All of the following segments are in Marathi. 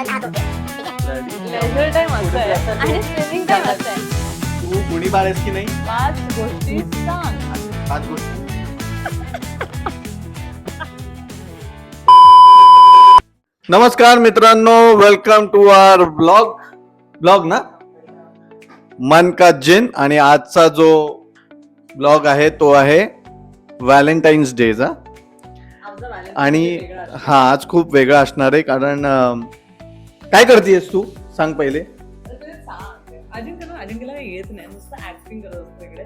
नहात होते, ठीक आहे? लेजर टाइम असं आहे आणि स्विमिंग टाइम असं आहे. तू गुणी बाळेस की नाही? 5 गोष्टी सांग. 5 गोष्टी. नमस्कार मित्रांनो, वेलकम टू आवर ब्लॉग ना मन का जिन. आणि आजचा जो ब्लॉग आहे तो आहे व्हॅलेंटाईन्स डेचा. आमचा Valentine's आणि Day वेगळा असतो. हा आज खूप वेगळा असणार आहे कारण काय करतेस तू सांग पहिले. तर ते सांग. अजिंक्यला येत नाही, नुसतं ऍक्टिंग करत असतो इकडे.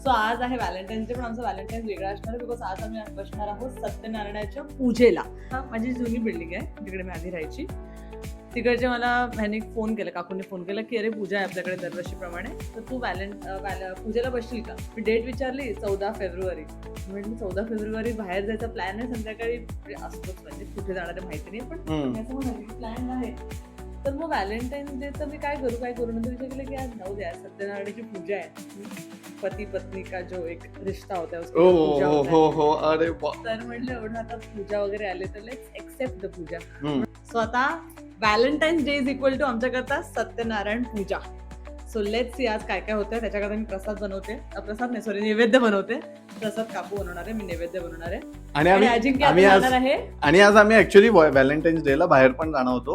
सो आज आहे व्हॅलेंटाईन्स डे, पण आमचा व्हॅलेंटाईन्स वेगळा असणार आहे बिकॉज आज आम्ही बसणार आहोत सत्यनारायणाच्या पूजेला. माझी जुनी बिल्डिंग आहे जिकडे मी आधी राहायची. तिकडचे मला ह्याने फोन केला, काकूने फोन केला की अरे पूजा आहे आपल्याकडे दरवर्षीप्रमाणे, तर तू पूजेला बसशील का. मी डेट विचारली 14 फेब्रुवारी. म्हटलं 14 फेब्रुवारी बाहेर जायचा प्लॅन आहे, संध्याकाळी असतोच म्हणजे कुठे जाणार आहे माहिती नाही, पण प्लॅन आहे. तर मग व्हॅलेंटाईन्स डे तर मी काय करू नंतर विचार केला की आज जाऊ द्या, सत्यनारायणाची पूजा आहे, पती पत्नी का जो एक रिश्ता होता उसकी पूजा होता है. हो अरे तर म्हटलं एवढं आता पूजा वगैरे आले तर let's accept the puja. So आता Valentine's day is equal to आमच्याकरता Satyanarayan puja. So let's see आज काय काय होतं. त्याच्याकरता मी नैवेद्य बनवते. प्रसाद काकू बनवणार आहे, मी नैवेद्य बनवणार आहे. आणि अजिंक्य आम्ही आज जाणार आहे. आणि आज आम्ही ऍक्च्युली व्हॅलेंटाईन्स डे ला बाहेर पण जाणार होतो,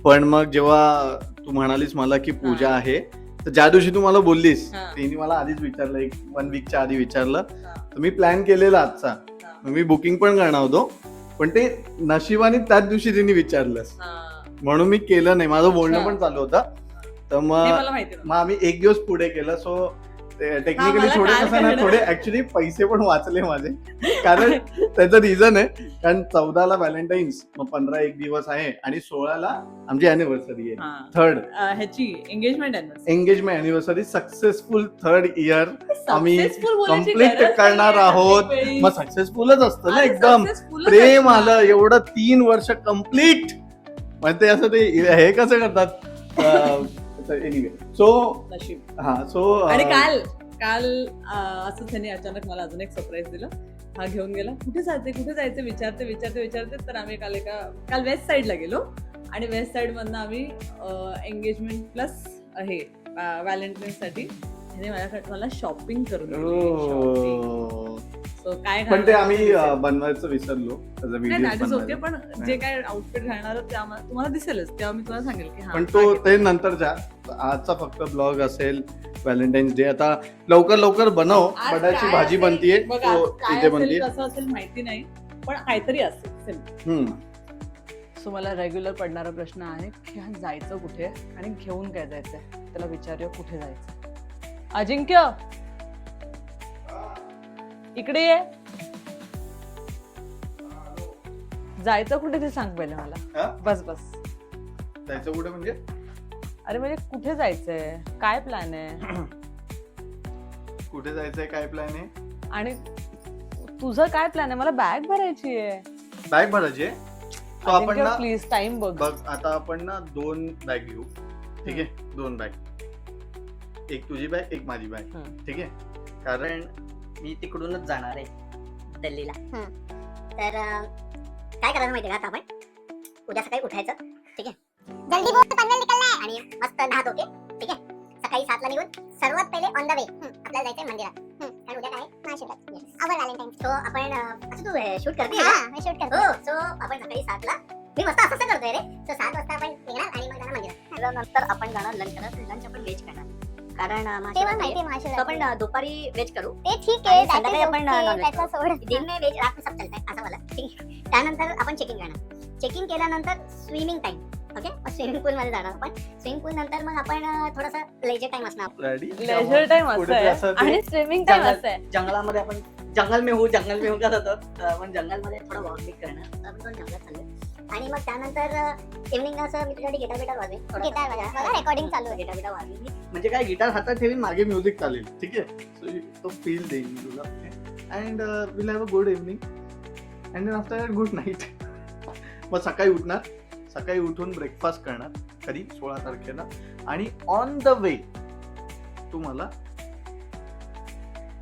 पण मग जेव्हा तू म्हणालीस मला की पूजा आहे, तर ज्या दिवशी तू मला बोललीस तिने मला आधीच विचारलं, एक 1 वीकच्या आधी विचारलं, तर मी प्लॅन केलेला आजचा. मी बुकिंग पण करणार होतो, पण ते नशिबाने त्याच दिवशी तिने विचारलंस म्हणून मी केलं नाही. माझं बोलणं पण चालू होतं, तर मग आम्ही 1 दिवस पुढे केलं. सो टेक्निकली थोडे कसं ना, थोडे ऍक्च्युली पैसे पण वाचले माझे, कारण त्याचं रिझन आहे कारण 14ला व्हॅलेंटाईन्स, मग 15 एक दिवस आहे आणि 16ला आमची अॅनिव्हर्सरी आहे, 3rd ह्याची engagement anniversary. Successful 3rd year आम्ही Successful बोलायची कम्प्लीट गरज करणार नाहीये आहोत. प्रत्येक मग वेळी. सक्सेसफुलच असतं ना, अरे एकदम successful च प्रेम असतं. आलं एवढं 3 वर्ष कम्प्लीट. म्हणजे ते असं ते हे कसं करतात. एनिवे सो नशीब. हा सो आणि काल असंच त्यांनी अचानक मला अजून एक सरप्राईज दिलं. हा घेऊन गेला, कुठे जायचं विचारते. तर आम्ही काल वेस्ट साईडला गेलो आणि वेस्ट साईड मधनं आम्ही एंगेजमेंट प्लस हे व्हॅलेंटाईन्स साठी मला शॉपिंग करून दिली. सो काय पण ते आम्ही बनवायचं विसरलो. ओके, पण जे काय आउटफिट घालणार तुम्हाला दिसेलच, तेव्हा मी तुम्हाला सांगेल की पण तो ते नंतरच्या. आजचा फक्त ब्लॉग असेल व्हॅलेंटाईन्स डे. आता लवकर बनव, बटाट्याची भाजी बनतीये, इथे बनतीये. कसं असेल माहिती नाही, पण काहीतरी असेल. सो मला रेग्युलर पडणारा प्रश्न आहे की जायचं कुठे आणि घेऊन काय जायचंय. त्याला विचारूया कुठे जायचं. अजिंक्य इकडे ये. जायचं कुठे ते सांग पहिले मला. बस जायचं कुठे म्हणजे? अरे म्हणजे कुठे जायचंय, काय प्लॅन आहे, कुठे जायचंय, काय प्लॅन आहे आणि तुझं काय प्लॅन आहे. मला बॅग भरायची आहे. बॅग भरायची आहे. So आपण ना प्लीज टाइम बघ. आता आपण ना 2 बॅग घेऊ, ठीक आहे. 2 बॅग, एक तुझी बॅग एक माझी बॅग, ठीक आहे. कारण मी तिकडूनच जाणार आहे दिल्लीला. तर काय करायचं माहितीये का, आता आपण उद्या सकाळी उठायचं, ठीक आहे. जल्दी बोल, पनवेल निकलना है. आणि मस्त नहात होके, ठीक आहे. सकाळी 7ला निघून सर्वात पहिले ऑन द वे आपल्याला जायचंय मंदिरात. कारण उद्या काय महाशिवरात्री, आवर व्हॅलेंटाईन्स. सो आपण असं तू शूट करते ना? मी शूट करतो. सो आपण सकाळी 7ला, मी मस्त असं करतोय रे. सो 7 वाजता आपण निघणार आणि मग जाणार मंदिरात. नंतर आपण जाणार लंच आपण व्हेज करणार, कारण आपण दुपारी वेज करू. ते ठीक आहे, संध्याकाळी आपण दिन में वेज, रात में सब चलता है असं मला, ठीक आहे. त्यानंतर आपण चेकिंग करणार. चेकिंग केल्यानंतर स्विमिंग टाइम, ओके. स्विमिंग पूल मध्ये जाणार आपण. स्विमिंग पूल नंतर मग आपण थोडासा लेजर टाइम असणार. लेजर टाइम असं आहे आणि स्विमिंग टाइम असं आहे. जंगलामध्ये आपण जंगल में हो करत होतो. आपण जंगलमध्ये थोडं वॉकिंग करणार. आपण पण जंगलात चाललोय. आणि मग त्यानंतर इव्हनिंग असं मी तुझ्यासाठी गिटार वाजवेन. रेकॉर्डिंग चालू आहे. गिटार वाजवेन म्हणजे काय, गिटार हातात ठेवीन, मागे म्युझिक चालेल, ठीक आहे. सो तो फील देईन तुला. And will have a good evening and then after that good night. मग सकाळी उठून ब्रेकफास्ट करणार, कधी 16 तारखेला. आणि ऑन द वे तू मला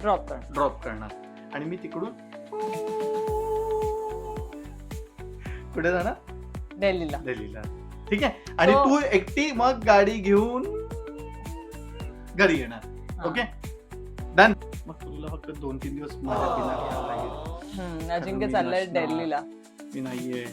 ड्रॉप करणार आणि मी तिकडून कुठे जाणार? दिल्लीला. ठीक आहे. आणि तो- तू एकटी मग गाडी घेऊन घरी येणार. हा. Okay done. मग तुला फक्त 2-3 दिवस माझ्या बिना घ्यावं लागेल. अजिंक्य मी चाललंय नसणार. दिल्लीला. मी नाहीये.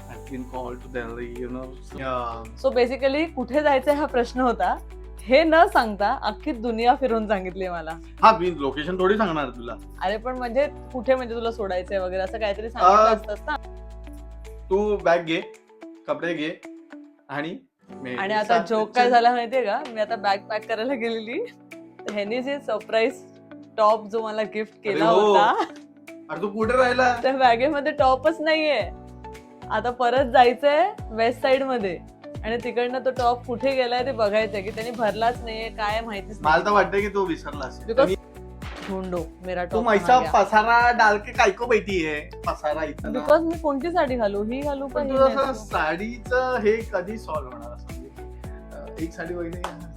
I've been called to Delhi, you know. Yeah. So basically कुठे जायचं हा प्रश्न होता. हे न सांगता अख्खी दुनिया फिरून सांगितली मला. हा मी लोकेशन थोडी सांगणार तुला. अरे पण म्हणजे कुठे म्हणजे तुला सोडायचंय वगैरे असं काहीतरी सांगितलं असतंस ना. तू बॅग घे, कपडे घे आणि आणि आता जोक काय झाला माहितीये का, मी आता बॅग पॅक करायला गेलेली तर ह्यानी जे सरप्राईज टॉप जो मला गिफ्ट केला अरे हो. होता अरे तू कुठे राहिला? त्या बॅगेमध्ये टॉपच नाहीये. आता परत जायचंय वेस्ट साइड मध्ये आणि तिकडनं तो टॉप कुठे गेलाय ते बघायचंय की त्यांनी भरलाच नाहीये काय माहितीच मला तर वाटतं की तो विसरला असेल. बिकॉज ढूंढो मेरा तू टॉप मैसा पसारा डाल के काय को बैठी है पसारा इतना. बिकॉज मी कोणती साडी घालू, ही घालू का पण ही तुझं असं नेसू? साडीचं हे कधी सॉल्व्ह होणार असं म्हणजे एक साडी वगैरे असं.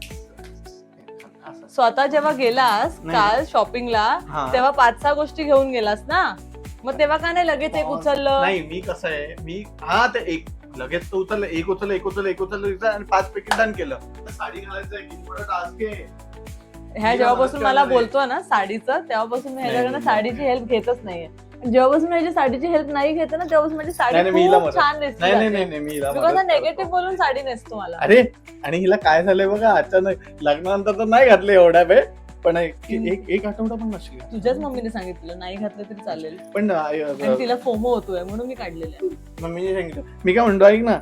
स्वतः जेव्हा गेलास नाही. काल शॉपिंगला हा. तेव्हा 5-6 गोष्टी घेऊन गेलास ना, मग तेव्हा का नाही लगेच एक उचललं? नाही मी कसं आहे मी ते एक लगेच तो उचललं एक उचललं आणि 5 पैकी डन केलं. तर साडी घालायचं आहे किती मोठा टास्क आहे. ह्या जेव्हापासून मला बोलतो ना साडीचं तेव्हापासून मी ह्याच्याकडनं नाही. साडीची हेल्प घेतच नाहीये. जेव्हापासून माझी साडीची हेल्प नाही घेते ना तेव्हापासून माझी साडी नाही, मी हिला खूप मदत- छान दिसते. नाही मी हिला बिकॉज मदत करतो. नेगेटिव्ह बोलून साडी नेसतो मला. अरे आणि हिला काय झालंय बघा अचानक लग्नानंतर तर नाही घातले एवढ्या वेळ पण एक आठवडा पण नसेल. तुझ्याच मम्मीने सांगितलं नाही घातलं तरी चालेल पण आणि तिला फोमो होतोय म्हणून मी काढलेलं आहे. मम्मीने सांगितलं मी काय म्हणतो ऐक ना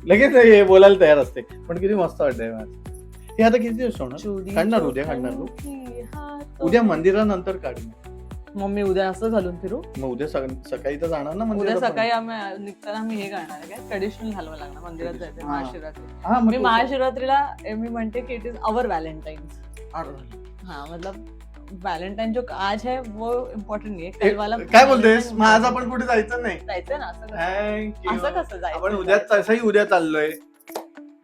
लगेच हे बोलायला तयार असते. पण किती मस्त वाटतंय मला. हे आता किती दिवस होणार? काढणार उद्या काढणार तू उद्या मंदिरानंतर काढ. मम्मी उद्या असं घालून फिरू. मग उद्या सकाळी तर जाणार ना उद्या मंदिरात पण. सकाळी आम्ही निघताना मी हे करणार आहे काय ट्रेडिशनल घालवायला लागणार मंदिरात जायचं हा. महाशिवरात्री. हा, मग मी तू- महाशिवरात्रीला मी म्हणते की इट इज अवर व्हॅलेंटाइन्स. अरे. हाँ मतलब वैलेंटाइन जो आज है वो इम्पोर्टेंट नहीं है. कल वाला काय बोलतेस मग आज आपण कुठे जायचं नाही? जायचंय ना असं कसं? Thank you. असं कसं आपण जायचं? उद्या तसंही उद्या चाललोय.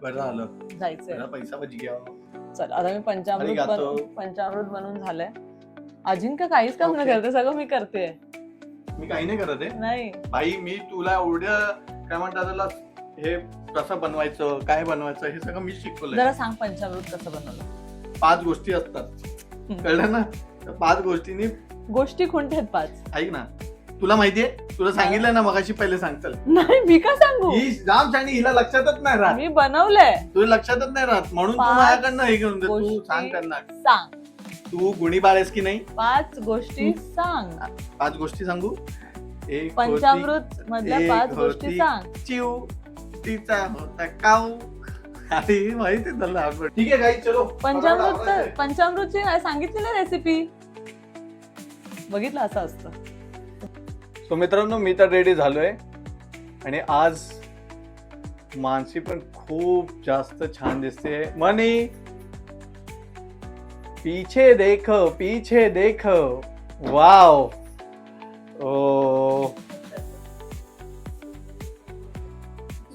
बरं झालं जायचंय. जरा पैसा बच घ्यावा. चल आता मी arigato. पंचामृत बनवून झालंय. अजिंक्य काहीच काम नाही Okay. करते, सगळं मी करते. मी काही नाही करत आहे नाही भाई. मी तुला एवढं काय म्हणतात त्याला हे कसं बनवायचं काय बनवायचं हे सगळं मी शिकवलंय. जरा सांग पंचामृत कसं बनवलं. 5 गोष्टी असतात कळलं ना. तर 5 गोष्टींनी गोष्टी कोणत्या आहेत 5? ऐक ना तुला माहितीये तुला सांगितलंय ना मगाशी पहिले सांगतल. नाही मी का सांगू. ही जाम आणि हिला लक्षातच नाही राहत. मी बनवलंय. तुला लक्षातच नाही राहत म्हणून तू 5 माझ्याकडनं हे घेऊन दे. तू गोष्टी सांग त्यांना सांग. तू गुणी बाळेस की नाही. 5 गोष्टी सांग. 5 गोष्टी सांगू. एक पंचामृत मधल्या एक 5 गोष्टी होती सांग. चिव तिचा होता काऊ. अरे माहिती आहे तुला आपण. ठीक आहे काही चलो पंचामृतची नाही सांगितली ना रेसिपी. बघितलं असं असतं. सो मित्रांनो मी तर रेडी झालोय आणि आज मानसी पण खूप जास्त छान दिसते. मनी पीछे देख वाव. ओ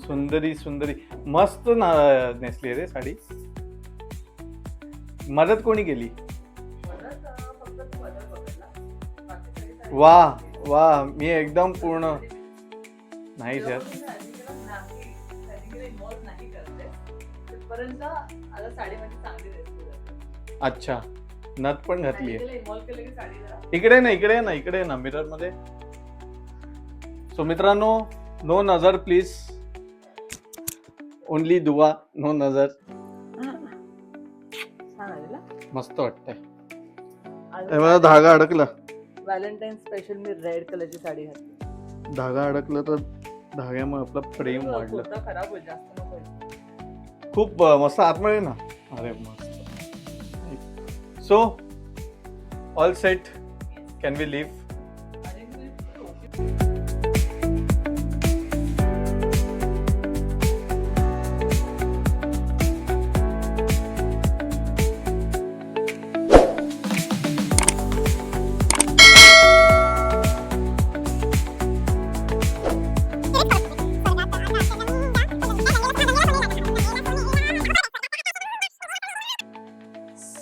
सुंदरी मस्त नेसली रे साडी. मदत कोणी केली? वा मी एकदम पूर्ण नाही सर. अच्छा नथ पण घातली. इकडे ना मिरर मध्ये. सो मित्रांनो नो नजर प्लीज. ओनली दुआ नो नजर. मस्त वाटतंय. मला धागा अडकला. व्हॅलेंटाईन स्पेशल मी रेड कलरची साडी घातली. धागा अडकला तर धाग्यामुळे आपलं प्रेम वाढलं. खराब होईल जास्त नको. खूप मस्त आतमध्ये ना. अरे मस्त. So all set can we leave.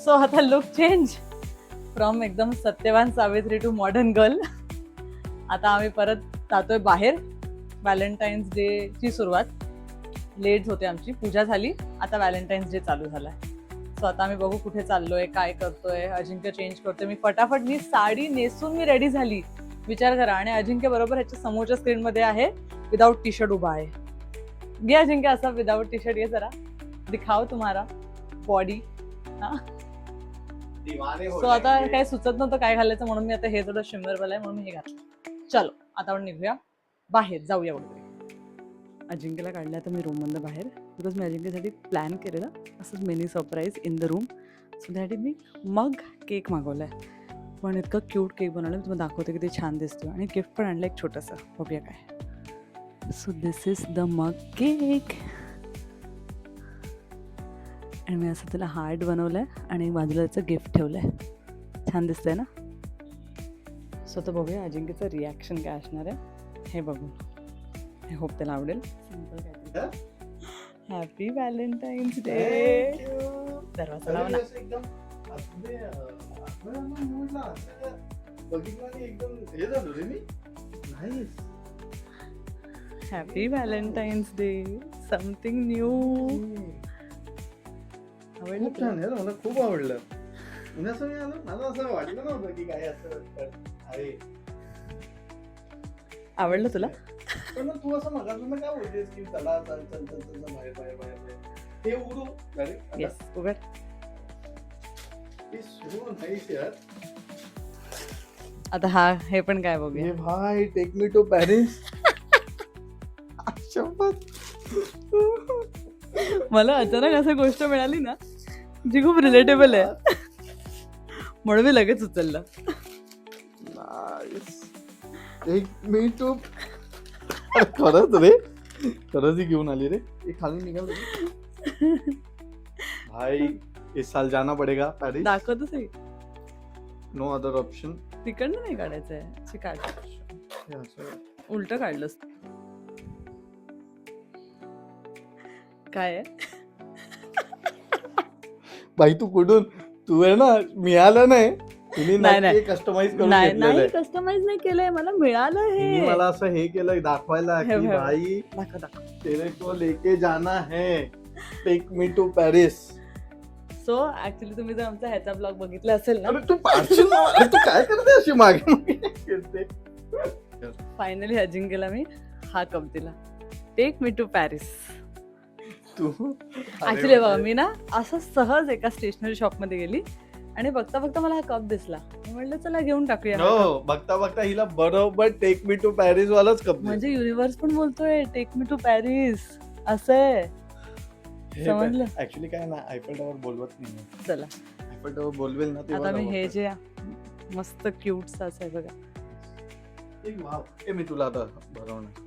So आता लुक चेंज फ्रॉम एकदम Satyavan Savitri to modern girl. आता आम्ही परत जातोय बाहेर. व्हॅलेंटाईन्स डे ची सुरुवात लेट होते आमची. पूजा झाली, आता व्हॅलेंटाईन्स डे चालू झालाय. सो आता आम्ही बघू कुठे चाललोय, काय करतोय. अजिंक्य चेंज करतोय, मी फटाफट मी साडी नेसून मी रेडी झाली. विचार करा. आणि अजिंक्य बरोबर ह्याच्या समोरच्या स्क्रीन मध्ये आहे, विदाउट टी शर्ट उभा आहे. घे अजिंक्य असा विदाउट टी शर्ट, ये जरा दिखाओ तुम्हारा बॉडी. सो आता काय सुचत नव्हतं काय घालायचं, म्हणून मी आता हे थोडं शिमरवालं आहे म्हणून हे घातलं. चलो आता आपण निघूया बाहेर, जाऊया वगैरे. अजिंक्यला काढलं आता मी रूम मधनं बाहेर, बिकॉज मी अजिंक्यसाठी प्लॅन केलेला असंच mini surprise in the room. So त्यासाठी मी मग केक मागवलाय, पण इतकं क्यूट केक बनवलं, मी तुम्हाला दाखवते किती छान दिसतो. आणि गिफ्ट पण आणलं एक छोटंसं, बघूया काय. सो दिस इज द मग केक. आणि मी असं त्याला हार्ट बनवलंय आणि बाजूला त्याचं गिफ्ट ठेवलंय. छान दिसतंय ना. सो तर बघूया अजिंक्यचं रिॲक्शन काय असणार आहे हे बघू. आय होप त्याला आवडेल. Happy Valentine's day. दरवाजा लावा ना. Happy Valentine's day. Something new. खूप छान आहे, मला खूप आवडलं. मला असं वाटलं नव्हतं की काय असं आहे. आवडलं तुला? पण तू असं मगापासून काय बोलतेस की चला चल चल चल चल बाहेर बाहेर बाहेर ते उघडू. अरे येस उघड. ते सुरू नाहीच यार. आता हा हे पण काय बघूया. भाई टेक मी टू पॅरिस. मला अचानक असं गोष्ट मिळाली ना जी खूप रिलेटेबल आहे, म्हणून मी लगेच उचललं. Take me to. खरंच रे, खरंच ही घेऊन आली रे. एक खालून निघाल भाई. इस साल जाना पडेगा पॅरिस. दाखवतच आहे, नो अदर ऑप्शन. तिकडनं नाही काढायचंय. काढ, उलट काढलंस. काय आहे भाई तू कुठून, तू आहे ना मिळालं नाही, तुम्ही नाही कस्टमाइज करून नाही घेतलेलं आहे. कस्टमाइज नाही केलंय, मला मिळालं हे. मला असं हे केलं दाखवायला हे की बघ. भाई दाखव. तेरे को लेके जाना है, take me to Paris. So actually तुम्ही जर आमचा ह्याचा ब्लॉग बघितला असेल ना, अरे तू पाडशील ना. अरे तू काय करते अशी मागे मागे फिरते. फायनली अजिंक्यला मी हा कप दिला, टेक मी टू पॅरिस. तू ऍक्च्युली बघा मी ना असं सहज एका स्टेशनरी शॉप मध्ये गेली आणि बघता बघता मला हा कप दिसला. मी म्हटलं चला घेऊन टाकूया. हो, बघता बघता हिला बरोबर टेक मी टू पॅरिस वालाच कप. म्हणजे युनिव्हर्स पण बोलतोय टेक मी टू पॅरिस असं समजलं. ऍक्च्युली काय ना, आयफेल टॉवर बोलवत नाही. चला आयफेल टॉवर बोलवेल ना आता मी हे जे मस्त क्यूट असं आहे बघा. मी तुला आता भरवणार.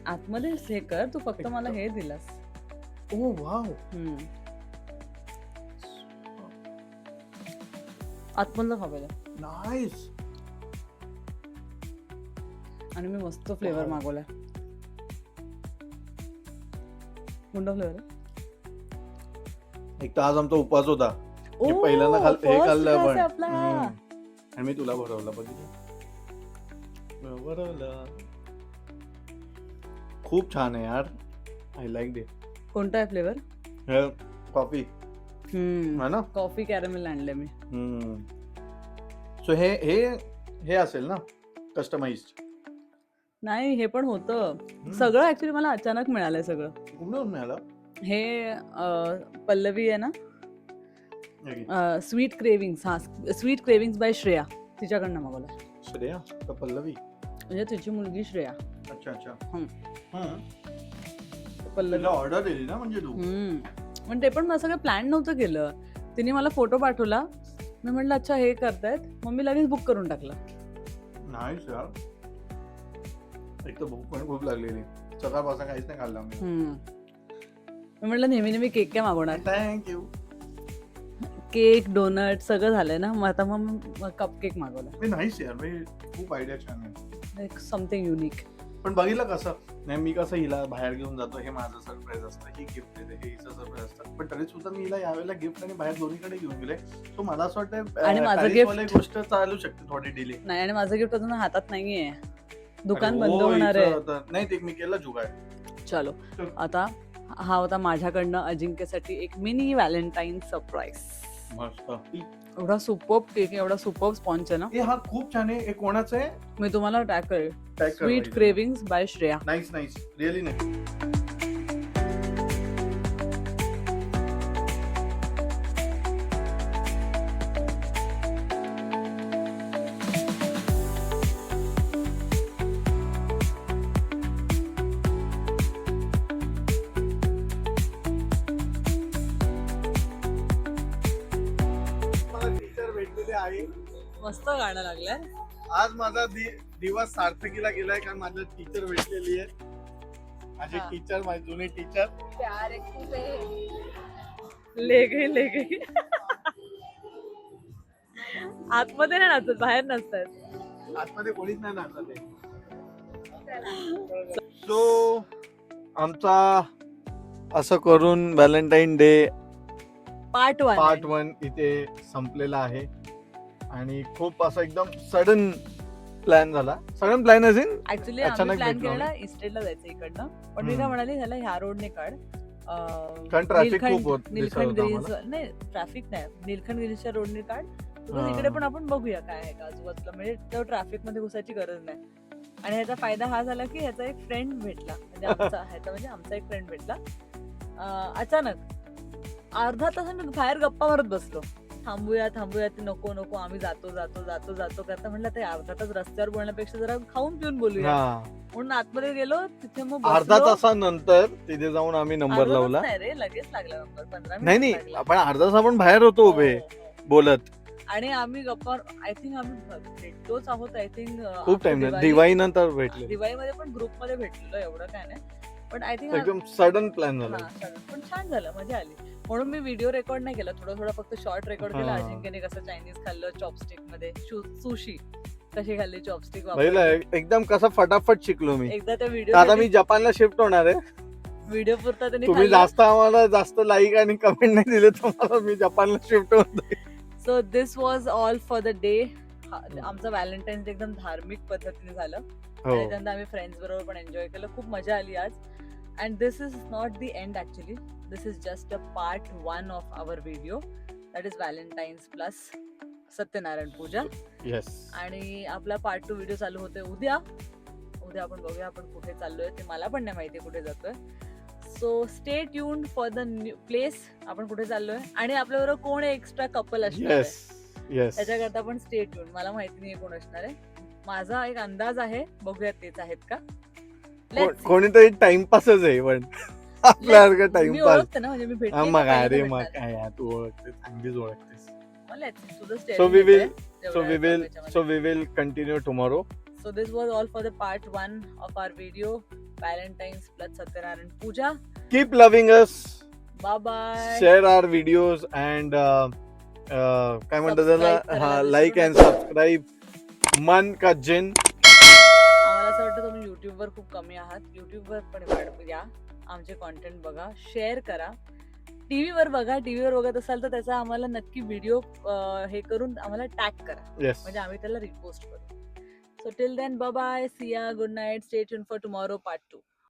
आतमध्ये हे कर तू, फक्त मला हे दिलास. ओ वाव. आतमधलं हवं. नाईस. आणि मी मस्त फ्लेवर मागवला. कोणता फ्लेवर? एक तर आज आमचा उपवास होता, ओ, पहिल्यांदा हे first खाल्लं class पण. आहे आपला. आणि मी तुला भरवलं, बघितलं भरवलं. खूप छान आहे यार, आय लाईक इट. कोणता आहे फ्लेवर? कॉफी है ना, कॉफी कॅरमेल आणले मी. सो हे हे हे असेल ना कस्टमाइज्ड? नाही हे पण होतं सगळं. ऍक्च्युली मला अचानक मिळालंय सगळं. कुठून मिळालं हे? पल्लवी आहे ना, स्वीट क्रेविंग्स. हा, स्वीट क्रेविंग्स बाय श्रेया, तिच्याकडनं मागवलं. श्रेया का पल्लवी? म्हणजे तिची मुलगी श्रेया. अच्छा अच्छा. पल्लवी ऑर्डर दिली ना म्हणजे तू? पण ते पण मला सगळं प्लॅन नव्हतं केलं. तिने मला फोटो पाठवला, मी म्हटलं अच्छा हे करतायत, मग मी लगेच बुक करून टाकलं. नाईस यार. एक तर भूक पण खूप लागलेली, सकाळपासून काहीच नाही खाल्लं मी. म्हटलं नेहमी नेहमी केक काय मागवणार. थँक्यू. केक डोनट सगळं झालंय ना, मग आता मग कप केक मागवला. नाईस यार, खूप आयडिया छान आहे. Something unique. पण बघितलं कसं नाही, मी कसं हिला बाहेर घेऊन जातो, हे माझं सरप्राईज असतं, ही गिफ्ट देते, हे हिचं सरप्राईज असतं. पण तरी सुद्धा मी हिला यावेळेला गिफ्ट आणि बाहेर दोन्हीकडे घेऊन गेले. सो मला असं वाटतं आणि माझं गिफ्ट गोष्ट चालू शकते थोडी डिले. नाही, आणि माझं गिफ्ट अजून हातात नाहीये, दुकान बंद होणार आहे. नाही ते मी केलं जुगाड. चलो आता हा होता माझ्याकडनं अजिंक्यसाठी एक मिनी व्हॅलेंटाईन सरप्राईज. मस्त. एवढा सुपर्ब केक, एवढा सुपर्ब स्पॉन्ज आहे ना. हा खूप छान आहे. हे कोणाचं आहे? मी तुम्हाला टॅग करेल. Tag कर स्वीट बाई. Cravings by Shreya. Nice nice, really नाही. टीचर भेटलेले आहे. मस्त गाणं लागलंय. आज माझा दिवस सार्थकीला गेलाय कारण माझं टीचर भेटलेली आहे. माझे टीचर, माझे जुने टीचर. ले गई आतमध्ये नाही नाचत, बाहेर नसतात. आतमध्ये कोणीच नाही नाचत. सो आमचा असं करून व्हॅलेंटाईन डे पार्ट पार्ट 1 इथे संपलेला आहे. आणि खूप असं एकदम सडन प्लॅन झाला. सडन प्लॅन असेल ऍक्च्युली अचानक आम्ही प्लॅन भेटलो केलेला इस्टेटला जायचं इकडनं, पण मी काय म्हणाली ह्याला ह्या रोडने काढ. कारण traffic खूप होत दिसत निलखंड होतं गिरीज नाही, ट्रॅफिक नाही, निलखंड गिरीच्या रोडने काढ. इकडे पण आपण बघूया काय आहे का आजूबाजूला, म्हणजे तेव्हा ट्रॅफिक मध्ये घुसायची गरज नाही. आणि ह्याचा फायदा हा झाला की ह्याचा एक फ्रेंड भेटला, म्हणजे आमचा एक फ्रेंड भेटला अचानक. अर्धा तास आम्ही बाहेर गप्पा मारत बसलो, थांबूया ते नको नको आम्ही जातो करता. म्हणलं ते अर्धा तास रस्त्यावर बोलण्यापेक्षा जरा खाऊन पिऊन बोलूया म्हणून आतमध्ये गेलो. तिथे मग अर्धा तासानंतर तिथे जाऊन आम्ही नंबर लावला. नाही रे, लगेच लागला नंबर. 15 नाही मिनिट आपण अर्धा तास आपण बाहेर होतो उभे बोलत. आणि आम्ही गप्पा, आय थिंक आम्ही भेटलोच आहोत. आय थिंक खूप टाइम दिवाळी नंतर भेटले. दिवाळीमध्ये पण ग्रुप मध्ये भेटलेलो, एवढं काय नाही. पण आय थिंक एकदम सडन प्लॅन झाला. पण छान झालं, मजा आली. म्हणून मी व्हिडिओ रेकॉर्ड नाही केला, थोडा फक्त शॉर्ट रेकॉर्ड केला. अजिंक्यने कसं चायनीज खाल्लं चॉपस्टिक मध्ये, सुशी कशी खाल्ली चॉपस्टिक एकदम कसं फटाफट शिकलो मी. एकदा त्या व्हिडिओ आता मी जपानला शिफ्ट होणार आहे. व्हिडिओ पुरता त्यांनी तुम्ही जास्त आम्हाला जास्त लाईक आणि कमेंट नाही दिले तुम्हाला मी जपानला शिफ्ट होतोय. So this was all for the day. आमचं व्हॅलेंटाईन डे एकदम धार्मिक पद्धतीने झालं. आणि त्यानंतर आम्ही फ्रेंड्स बरोबर पण एन्जॉय केलं. खूप मजा आली आज. And this is not the end actually. This is just a part 1 of our video, that is Valentine's plus Satyanarayan Puja. Yes. आणि आपला पार्ट 2 व्हिडिओ चालू होते उद्या. आपण बघूया आपण कुठे चाललोय ते. मला पण नाही माहिती कुठे जातोय. So stay tuned for the new place. आपण कुठे चाललोय आणि आपल्याबरोबर कोण एक्स्ट्रा कपल असणार आहे त्याच्याकरता पण स्टे ट्यून्ड. मला माहिती नाही कोण असणार आहे. माझा एक अंदाज आहे, बघूया तेच आहेत का. कोणीतरी टाइमपासच आहे पण आपल्यासारखं मी टाइमपास. ओळखते ना, म्हणजे मी भेटते मग अरे मग काय यार, तू ओळखतेस, चांगलीच ओळखतेस. So we will continue tomorrow. So this was all for the part 1 of our video, Valentine's plus Satyanarayan Puja. Keep loving us. Bye bye. Share our videos and काय म्हणतात त्याला, लाईक अँड सबस्क्राईब. मन का जिन. आम्हाला असं वाटतं तुम्ही युट्यूबवर खूप कमी आहात. युट्यूबवर पण या, आमचे कॉन्टेंट बघा, शेअर करा. टीव्हीवर बघत असाल तर त्याचा आम्हाला नक्की व्हिडिओ हे करून आम्हाला टॅग करा, म्हणजे आम्ही त्याला रिपोस्ट करू. So till then bye bye, see ya, good night, stay tuned for tomorrow part 2.